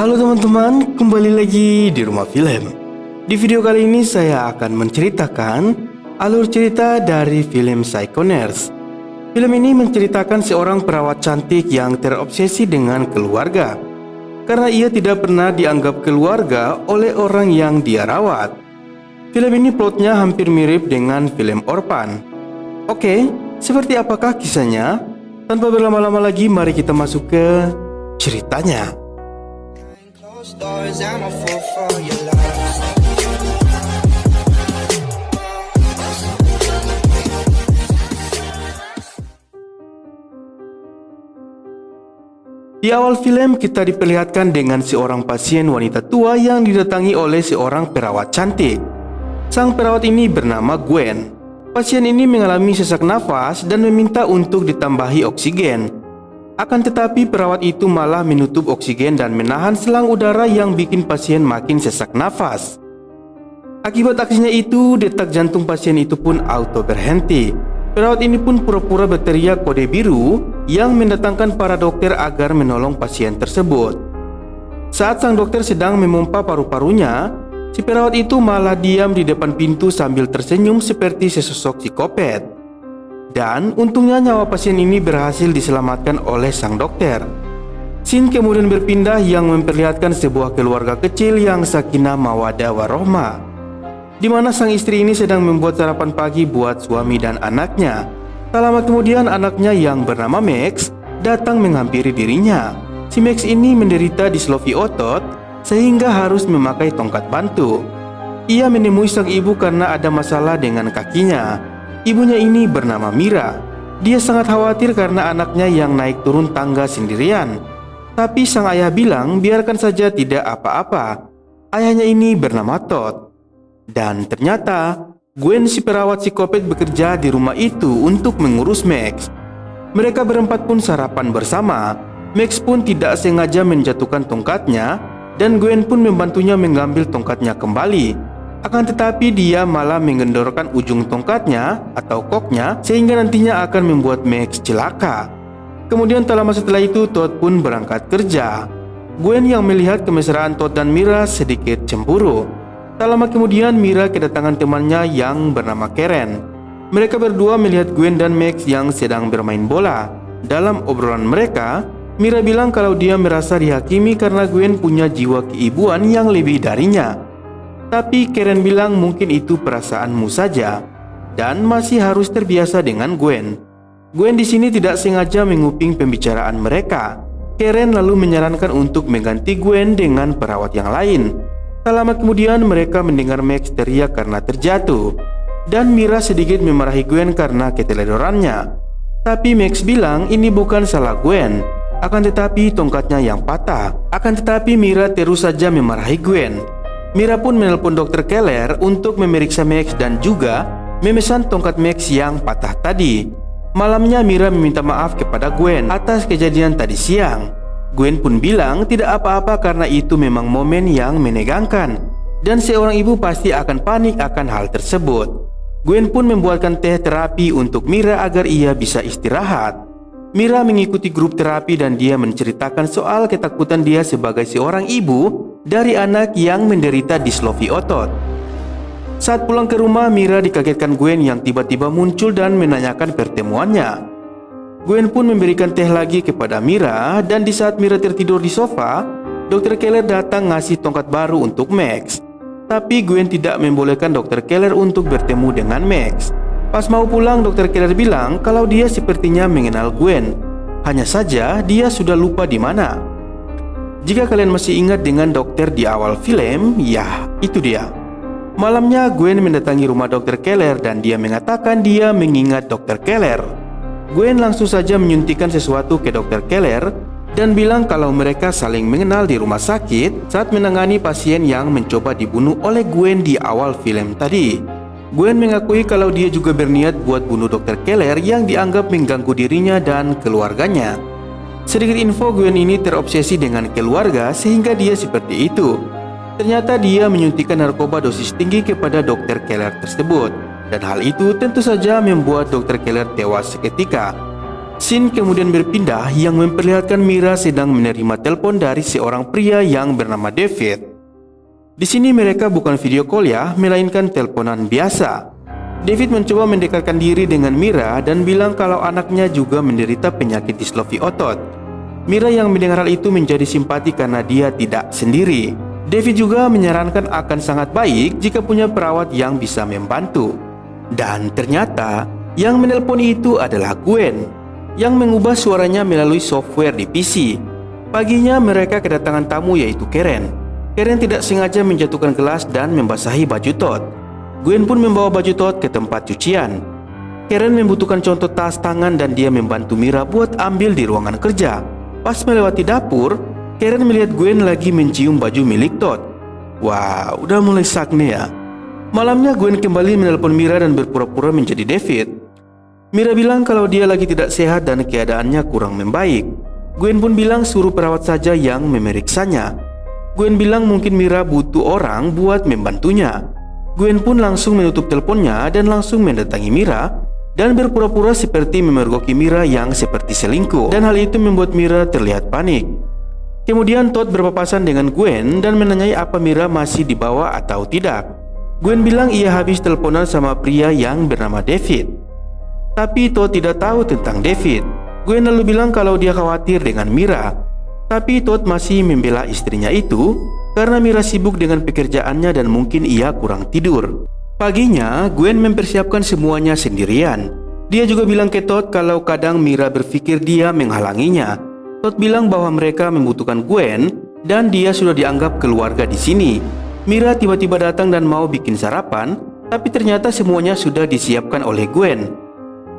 Halo teman-teman, kembali lagi di Rumah Film. Di video kali ini saya akan menceritakan alur cerita dari film Psycho Nurse. Film ini menceritakan seorang perawat cantik yang terobsesi dengan keluarga karena ia tidak pernah dianggap keluarga oleh orang yang dia rawat. Film ini plotnya hampir mirip dengan film Orphan. Oke, seperti apakah kisahnya? Tanpa berlama-lama lagi, mari kita masuk ke ceritanya. Di awal film kita diperlihatkan dengan seorang pasien wanita tua yang didatangi oleh seorang perawat cantik. Sang perawat ini bernama Gwen. Pasien ini mengalami sesak nafas dan meminta untuk ditambahi oksigen. Akan tetapi perawat itu malah menutup oksigen dan menahan selang udara yang bikin pasien makin sesak nafas. Akibat aksinya itu, detak jantung pasien itu pun auto berhenti. Perawat ini pun pura-pura berteriak kode biru yang mendatangkan para dokter agar menolong pasien tersebut. Saat sang dokter sedang memompa paru-parunya, si perawat itu malah diam di depan pintu sambil tersenyum seperti sesosok psikopat. Dan untungnya nyawa pasien ini berhasil diselamatkan oleh sang dokter. Scene kemudian berpindah yang memperlihatkan sebuah keluarga kecil yang sakinah mawaddah warohmah, di mana sang istri ini sedang membuat sarapan pagi buat suami dan anaknya. Tak lama kemudian anaknya yang bernama Max datang menghampiri dirinya. Si Max ini menderita dislofi otot sehingga harus memakai tongkat bantu. Ia menemui sang ibu karena ada masalah dengan kakinya. Ibunya ini bernama Mira. Dia sangat khawatir karena anaknya yang naik turun tangga sendirian. Tapi sang ayah bilang biarkan saja, tidak apa-apa. Ayahnya ini bernama Todd. Dan ternyata Gwen si perawat psikopat bekerja di rumah itu untuk mengurus Max. Mereka berempat pun sarapan bersama. Max pun tidak sengaja menjatuhkan tongkatnya dan Gwen pun membantunya mengambil tongkatnya kembali. Akan tetapi dia malah mengendorkan ujung tongkatnya atau koknya sehingga nantinya akan membuat Max celaka. Kemudian tak lama setelah itu Todd pun berangkat kerja. Gwen yang melihat kemesraan Todd dan Mira sedikit cemburu. Tak lama kemudian Mira kedatangan temannya yang bernama Karen. Mereka berdua melihat Gwen dan Max yang sedang bermain bola. Dalam obrolan mereka, Mira bilang kalau dia merasa dihakimi karena Gwen punya jiwa keibuan yang lebih darinya. Tapi Karen bilang mungkin itu perasaanmu saja dan masih harus terbiasa dengan Gwen. Gwen di sini tidak sengaja menguping pembicaraan mereka. Karen lalu menyarankan untuk mengganti Gwen dengan perawat yang lain. Tak lama kemudian mereka mendengar Max teriak karena terjatuh dan Mira sedikit memarahi Gwen karena keteledorannya. Tapi Max bilang ini bukan salah Gwen, akan tetapi tongkatnya yang patah. Akan tetapi Mira terus saja memarahi Gwen. Mira pun menelpon Dr. Keller untuk memeriksa Max dan juga memesan tongkat Max yang patah tadi. Malamnya Mira meminta maaf kepada Gwen atas kejadian tadi siang. Gwen pun bilang tidak apa-apa karena itu memang momen yang menegangkan dan seorang ibu pasti akan panik akan hal tersebut. Gwen pun membuatkan teh terapi untuk Mira agar ia bisa istirahat. Mira mengikuti grup terapi dan dia menceritakan soal ketakutan dia sebagai seorang ibu dari anak yang menderita dislofi otot. Saat pulang ke rumah, Mira dikagetkan Gwen yang tiba-tiba muncul dan menanyakan pertemuannya. Gwen pun memberikan teh lagi kepada Mira dan di saat Mira tertidur di sofa, Dr. Keller datang ngasih tongkat baru untuk Max. Tapi Gwen tidak membolehkan Dr. Keller untuk bertemu dengan Max. Pas mau pulang, Dr. Keller bilang kalau dia sepertinya mengenal Gwen. Hanya saja dia sudah lupa di mana. Jika kalian masih ingat dengan dokter di awal film, ya itu dia. Malamnya Gwen mendatangi rumah Dr. Keller dan dia mengatakan dia mengingat Dr. Keller. Gwen langsung saja menyuntikkan sesuatu ke Dr. Keller dan bilang kalau mereka saling mengenal di rumah sakit saat menangani pasien yang mencoba dibunuh oleh Gwen di awal film tadi. Gwen mengakui kalau dia juga berniat buat bunuh Dr. Keller yang dianggap mengganggu dirinya dan keluarganya. Sedikit info, Gwen ini terobsesi dengan keluarga sehingga dia seperti itu. Ternyata dia menyuntikkan narkoba dosis tinggi kepada Dr. Keller tersebut. Dan hal itu tentu saja membuat Dr. Keller tewas seketika. Scene kemudian berpindah yang memperlihatkan Mira sedang menerima telepon dari seorang pria yang bernama David. Di sini mereka bukan video call ya, melainkan teleponan biasa. David mencoba mendekatkan diri dengan Mira dan bilang kalau anaknya juga menderita penyakit dislofi otot. Mira yang mendengar hal itu menjadi simpati karena dia tidak sendiri. David juga menyarankan akan sangat baik jika punya perawat yang bisa membantu. Dan ternyata yang menelpon itu adalah Gwen yang mengubah suaranya melalui software di PC. Paginya mereka kedatangan tamu yaitu Karen. Karen tidak sengaja menjatuhkan gelas dan membasahi baju Todd. Gwen pun membawa baju Todd ke tempat cucian. Karen membutuhkan contoh tas tangan dan dia membantu Mira buat ambil di ruangan kerja. Pas melewati dapur, Karen melihat Gwen lagi mencium baju milik Todd. Wah, udah mulai sakne ya. Malamnya Gwen kembali menelpon Mira dan berpura-pura menjadi David. Mira bilang kalau dia lagi tidak sehat dan keadaannya kurang membaik. Gwen pun bilang suruh perawat saja yang memeriksanya. Gwen bilang mungkin Mira butuh orang buat membantunya. Gwen pun langsung menutup teleponnya dan langsung mendatangi Mira dan berpura-pura seperti memergoki Mira yang seperti selingkuh. Dan hal itu membuat Mira terlihat panik. Kemudian Todd berpapasan dengan Gwen dan menanyai apa Mira masih dibawa atau tidak. Gwen bilang ia habis teleponan sama pria yang bernama David. Tapi Todd tidak tahu tentang David. Gwen lalu bilang kalau dia khawatir dengan Mira. Tapi Todd masih membela istrinya itu karena Mira sibuk dengan pekerjaannya dan mungkin ia kurang tidur. Paginya, Gwen mempersiapkan semuanya sendirian. Dia juga bilang ke Todd kalau kadang Mira berpikir dia menghalanginya. Todd bilang bahwa mereka membutuhkan Gwen dan dia sudah dianggap keluarga di sini. Mira tiba-tiba datang dan mau bikin sarapan, tapi ternyata semuanya sudah disiapkan oleh Gwen.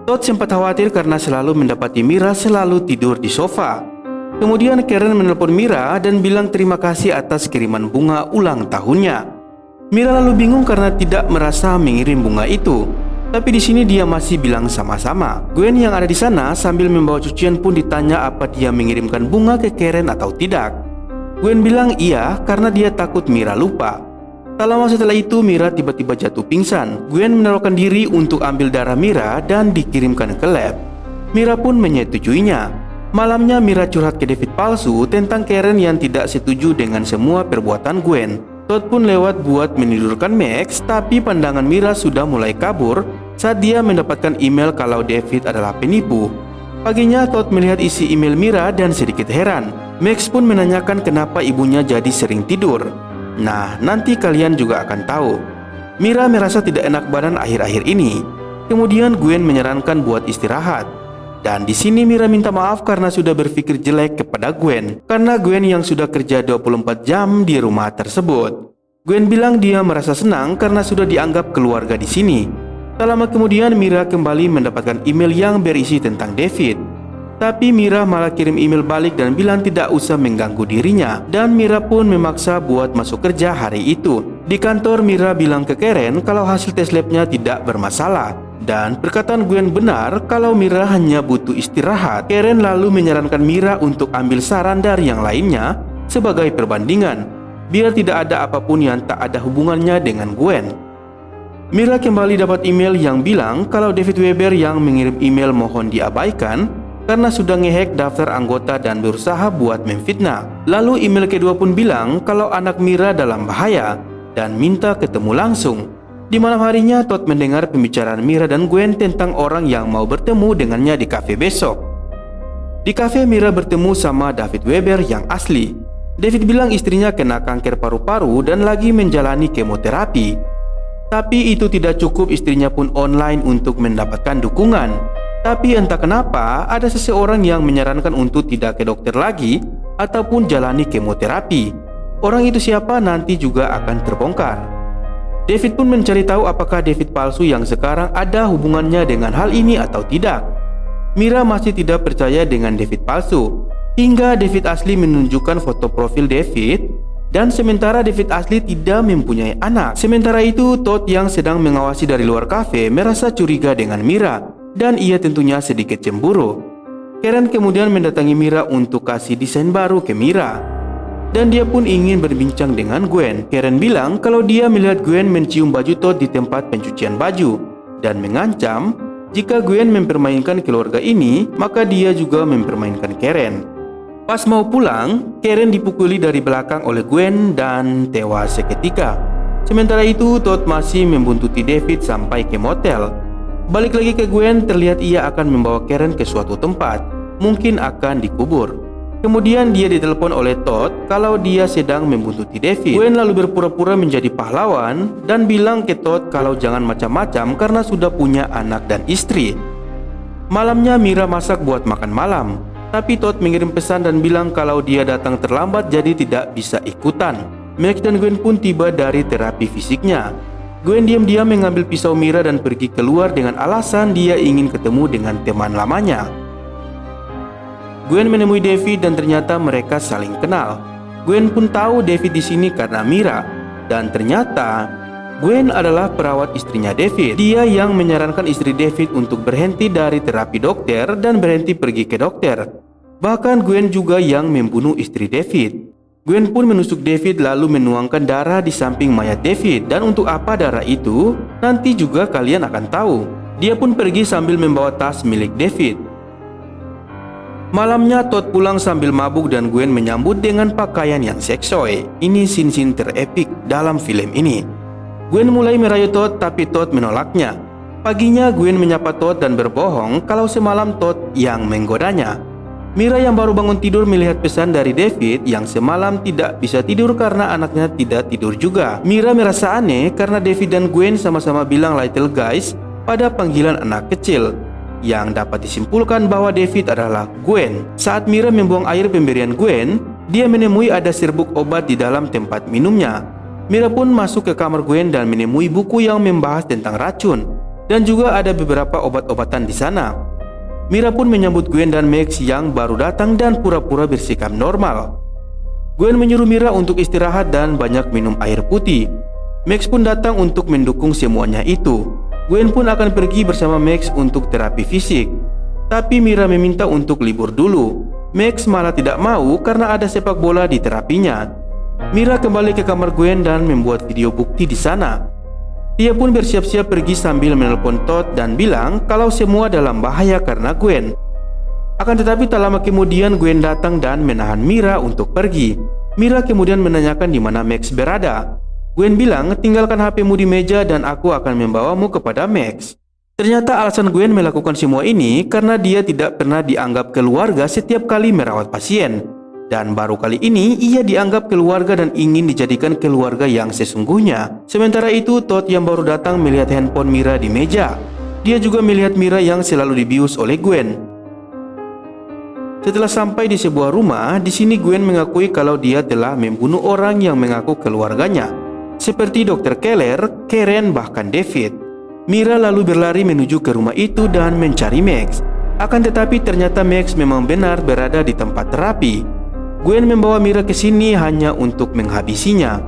Todd sempat khawatir karena selalu mendapati Mira selalu tidur di sofa. Kemudian Karen menelpon Mira dan bilang terima kasih atas kiriman bunga ulang tahunnya. Mira lalu bingung karena tidak merasa mengirim bunga itu. Tapi di sini dia masih bilang sama-sama. Gwen yang ada di sana sambil membawa cucian pun ditanya apa dia mengirimkan bunga ke Karen atau tidak. Gwen bilang iya karena dia takut Mira lupa. Tak lama setelah itu Mira tiba-tiba jatuh pingsan. Gwen menaruhkan diri untuk ambil darah Mira dan dikirimkan ke lab. Mira pun menyetujuinya. Malamnya Mira curhat ke David palsu tentang Karen yang tidak setuju dengan semua perbuatan Gwen. Todd pun lewat buat menidurkan Max, tapi pandangan Mira sudah mulai kabur saat dia mendapatkan email kalau David adalah penipu. Paginya Todd melihat isi email Mira dan sedikit heran. Max pun menanyakan kenapa ibunya jadi sering tidur. Nah, nanti kalian juga akan tahu. Mira merasa tidak enak badan akhir-akhir ini. Kemudian Gwen menyarankan buat istirahat. Dan di sini Mira minta maaf karena sudah berpikir jelek kepada Gwen. Karena Gwen yang sudah kerja 24 jam di rumah tersebut. Gwen bilang dia merasa senang karena sudah dianggap keluarga di sini. Tak lama kemudian Mira kembali mendapatkan email yang berisi tentang David. Tapi Mira malah kirim email balik dan bilang tidak usah mengganggu dirinya. Dan Mira pun memaksa buat masuk kerja hari itu. Di kantor Mira bilang ke Karen kalau hasil tes labnya tidak bermasalah. Dan perkataan Gwen benar kalau Mira hanya butuh istirahat. Karen lalu menyarankan Mira untuk ambil saran dari yang lainnya sebagai perbandingan, biar tidak ada apapun yang tak ada hubungannya dengan Gwen. Mira kembali dapat email yang bilang kalau David Weber yang mengirim email mohon diabaikan karena sudah ngehack daftar anggota dan berusaha buat memfitnah. Lalu email kedua pun bilang kalau anak Mira dalam bahaya dan minta ketemu langsung. Di malam harinya Todd mendengar pembicaraan Mira dan Gwen tentang orang yang mau bertemu dengannya di kafe besok. Di kafe Mira bertemu sama David Weber yang asli. David bilang istrinya kena kanker paru-paru dan lagi menjalani kemoterapi. Tapi itu tidak cukup, istrinya pun online untuk mendapatkan dukungan. Tapi entah kenapa ada seseorang yang menyarankan untuk tidak ke dokter lagi ataupun jalani kemoterapi. Orang itu siapa nanti juga akan terbongkar. David pun mencari tahu apakah David palsu yang sekarang ada hubungannya dengan hal ini atau tidak. Mira masih tidak percaya dengan David palsu, hingga David asli menunjukkan foto profil David, dan sementara David asli tidak mempunyai anak. Sementara itu Todd yang sedang mengawasi dari luar kafe merasa curiga dengan Mira, dan ia tentunya sedikit cemburu. Karen kemudian mendatangi Mira untuk kasih desain baru ke Mira, dan dia pun ingin berbincang dengan Gwen. Karen bilang kalau dia melihat Gwen mencium baju Todd di tempat pencucian baju dan mengancam Jika Gwen mempermainkan keluarga ini, maka dia juga mempermainkan Karen. Pas mau pulang, Karen dipukuli dari belakang oleh Gwen dan tewas seketika. Sementara itu, Todd masih membuntuti David sampai ke motel. Balik lagi ke Gwen, terlihat ia akan membawa Karen ke suatu tempat, mungkin akan dikubur. Kemudian dia ditelepon oleh Todd kalau dia sedang membuntuti David. Gwen lalu berpura-pura menjadi pahlawan dan bilang ke Todd kalau jangan macam-macam karena sudah punya anak dan istri. Malamnya Mira masak buat makan malam, tapi Todd mengirim pesan dan bilang kalau dia datang terlambat jadi tidak bisa ikutan. Max dan Gwen pun tiba dari terapi fisiknya. Gwen diam-diam mengambil pisau Mira dan pergi keluar dengan alasan dia ingin ketemu dengan teman lamanya. Gwen menemui David dan ternyata mereka saling kenal. Gwen pun tahu David di sini karena Mira, dan ternyata Gwen adalah perawat istrinya David. Dia yang menyarankan istri David untuk berhenti dari terapi dokter dan berhenti pergi ke dokter. Bahkan Gwen juga yang membunuh istri David. Gwen pun menusuk David lalu menuangkan darah di samping mayat David. Dan untuk apa darah itu? Nanti juga kalian akan tahu. Dia pun pergi sambil membawa tas milik David. Malamnya Todd pulang sambil mabuk dan Gwen menyambut dengan pakaian yang seksoi. Ini scene-scene terepik dalam film ini. Gwen mulai merayu Todd tapi Todd menolaknya. Paginya Gwen menyapa Todd dan berbohong kalau semalam Todd yang menggodanya. Mira yang baru bangun tidur melihat pesan dari David yang semalam tidak bisa tidur karena anaknya tidak tidur juga. Mira merasa aneh karena David dan Gwen sama-sama bilang little guys pada panggilan anak kecil, yang dapat disimpulkan bahwa David adalah Gwen. Saat Mira membuang air pemberian Gwen, dia menemui ada serbuk obat di dalam tempat minumnya. Mira pun masuk ke kamar Gwen dan menemui buku yang membahas tentang racun, dan juga ada beberapa obat-obatan di sana. Mira pun menyambut Gwen dan Max yang baru datang dan pura-pura bersikap normal. Gwen menyuruh Mira untuk istirahat dan banyak minum air putih. Max pun datang untuk mendukung semuanya itu. Gwen pun akan pergi bersama Max untuk terapi fisik, tapi Mira meminta untuk libur dulu. Max malah tidak mau karena ada sepak bola di terapinya. Mira kembali ke kamar Gwen dan membuat video bukti di sana. Dia pun bersiap-siap pergi sambil menelpon Todd dan bilang kalau semua dalam bahaya karena Gwen. Akan tetapi tak lama kemudian Gwen datang dan menahan Mira untuk pergi. Mira kemudian menanyakan di mana Max berada. Gwen bilang, tinggalkan HP-mu di meja dan aku akan membawamu kepada Max. Ternyata alasan Gwen melakukan semua ini karena dia tidak pernah dianggap keluarga setiap kali merawat pasien. Dan baru kali ini ia dianggap keluarga dan ingin dijadikan keluarga yang sesungguhnya. Sementara itu Todd yang baru datang melihat handphone Mira di meja. Dia juga melihat Mira yang selalu dibius oleh Gwen. Setelah sampai di sebuah rumah, di sini Gwen mengakui kalau dia telah membunuh orang yang mengaku keluarganya, seperti Dr. Keller, Karen, bahkan David. Mira lalu berlari menuju ke rumah itu dan mencari Max. Akan tetapi ternyata Max memang benar berada di tempat terapi. Gwen membawa Mira ke sini hanya untuk menghabisinya.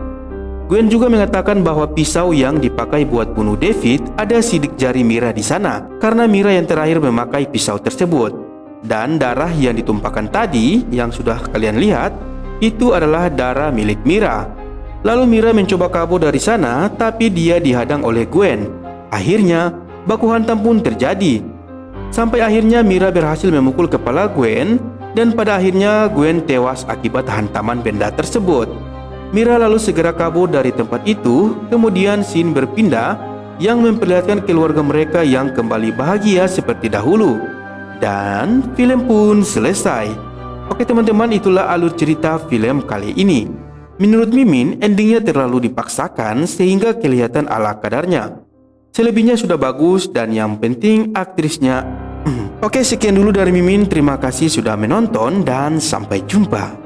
Gwen juga mengatakan bahwa pisau yang dipakai buat bunuh David ada sidik jari Mira di sana, karena Mira yang terakhir memakai pisau tersebut. Dan darah yang ditumpahkan tadi yang sudah kalian lihat, itu adalah darah milik Mira. Lalu Mira mencoba kabur dari sana, tapi dia dihadang oleh Gwen. Akhirnya, baku hantam pun terjadi. Sampai akhirnya Mira berhasil memukul kepala Gwen, dan pada akhirnya Gwen tewas akibat hantaman benda tersebut. Mira lalu segera kabur dari tempat itu, kemudian scene berpindah yang memperlihatkan keluarga mereka yang kembali bahagia seperti dahulu. Dan film pun selesai. Oke teman-teman, itulah alur cerita film kali ini. Menurut Mimin, endingnya terlalu dipaksakan sehingga kelihatan ala kadarnya. Selebihnya sudah bagus dan yang penting aktrisnya. Oke, sekian dulu dari Mimin. Terima kasih sudah menonton dan sampai jumpa.